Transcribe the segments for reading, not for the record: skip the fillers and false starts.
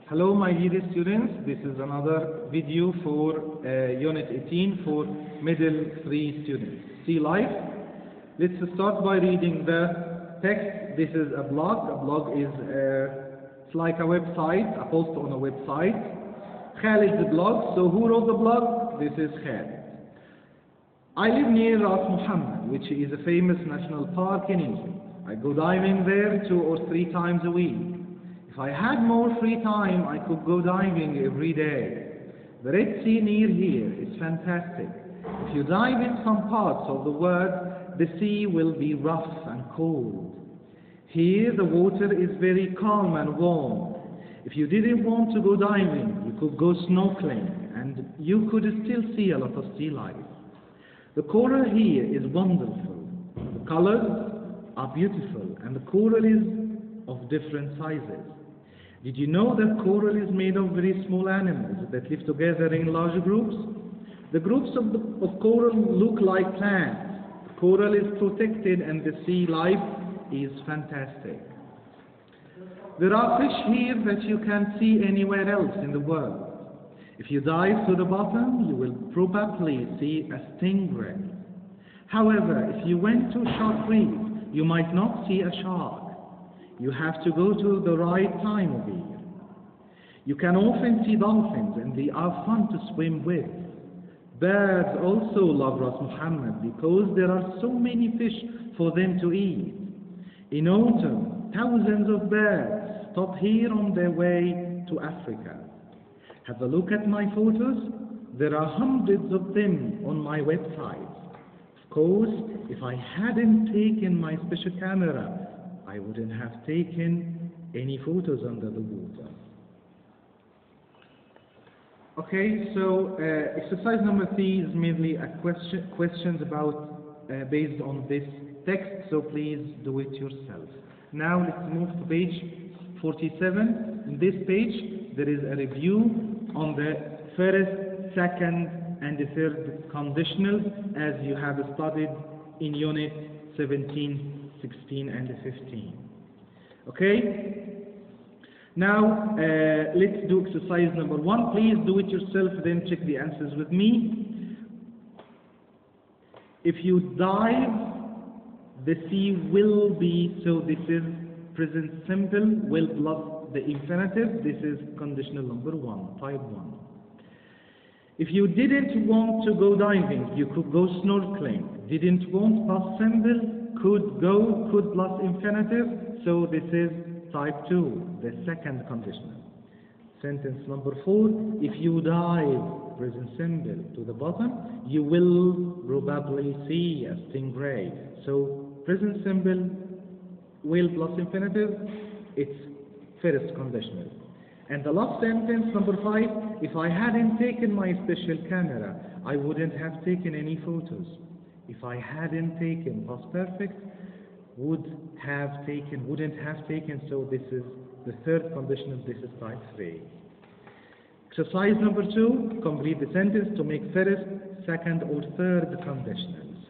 Hello my dear students, this is another video for Unit 18 for Middle 3 students. See life. Let's start by reading the text. This is a blog. A blog is it's like a website, a post on a website. Khalid's blog. So who wrote the blog? This is Khalid. I live near Ras Muhammad, which is a famous national park in Egypt. I go diving there 2 or 3 times a week. If I had more free time, I could go diving every day. The Red Sea near here is fantastic. If you dive in some parts of the world, the sea will be rough and cold. Here the water is very calm and warm. If you didn't want to go diving, you could go snorkeling, and you could still see a lot of sea life. The coral here is wonderful. The colors are beautiful, and the coral is of different sizes. Did you know that coral is made of very small animals that live together in large groups? The groups of coral look like plants. The coral is protected and the sea life is fantastic. There are fish here that you can't see anywhere else in the world. If you dive to the bottom, you will probably see a stingray. However, if you went to Shark Reef, you might not see a shark. You have to go to the right time of year. You can often see dolphins, and they are fun to swim with. Birds also love Ras Muhammad because there are so many fish for them to eat. In autumn, thousands of birds stop here on their way to Africa. Have a look at my photos. There are hundreds of them on my website. Of course, if I hadn't taken my special camera, I wouldn't have taken any photos under the water. Okay, so exercise number 3 is mainly a questions about based on this text, so please do it yourself. Now let's move to page 47. In this page, there is a review on the first, second, and the third conditionals as you have studied in Unit 17. 16 and 15. Okay? Now, let's do exercise number 1. Please do it yourself, then check the answers with me. If you dive, the sea will be, so this is present simple, will plus the infinitive. This is conditional number 1, type 1. If you didn't want to go diving, you could go snorkeling. Didn't want past simple, could go, could plus infinitive, so this is type 2, the second conditional. Sentence number 4, if you dive, present simple, to the bottom, you will probably see a stingray. So present simple, will plus infinitive, it's first conditional. And the last sentence, number 5, if I hadn't taken my special camera, I wouldn't have taken any photos. If I hadn't taken past perfect, wouldn't have taken, so this is the third conditional, this is type 3. Exercise number 2, complete the sentence to make first, second, or third conditionals.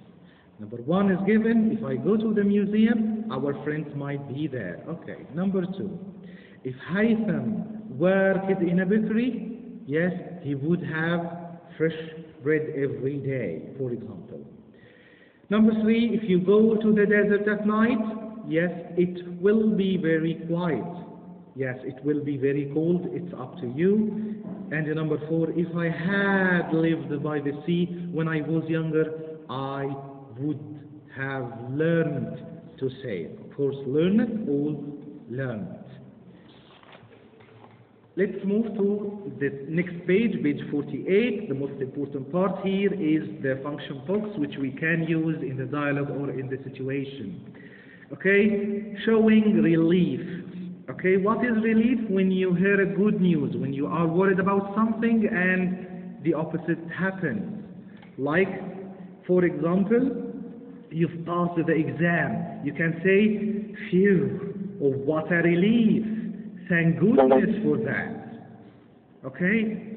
Number 1 is given, if I go to the museum, our friends might be there. Okay, number 2, if Haytham worked in a bakery, yes, he would have fresh bread every day, for example. Number 3, if you go to the desert at night, yes, it will be very quiet. Yes, it will be very cold, it's up to you. And number 4, if I had lived by the sea when I was younger, I would have learned to sail. Of course, learn it, all learn it. Let's move to the next page, page 48. The most important part here is the function box, which we can use in the dialogue or in the situation. Okay, showing relief. Okay, what is relief? When you hear a good news, when you are worried about something and the opposite happens. Like, for example, you've passed the exam. You can say, phew, oh, what a relief. Thank goodness for that. Okay?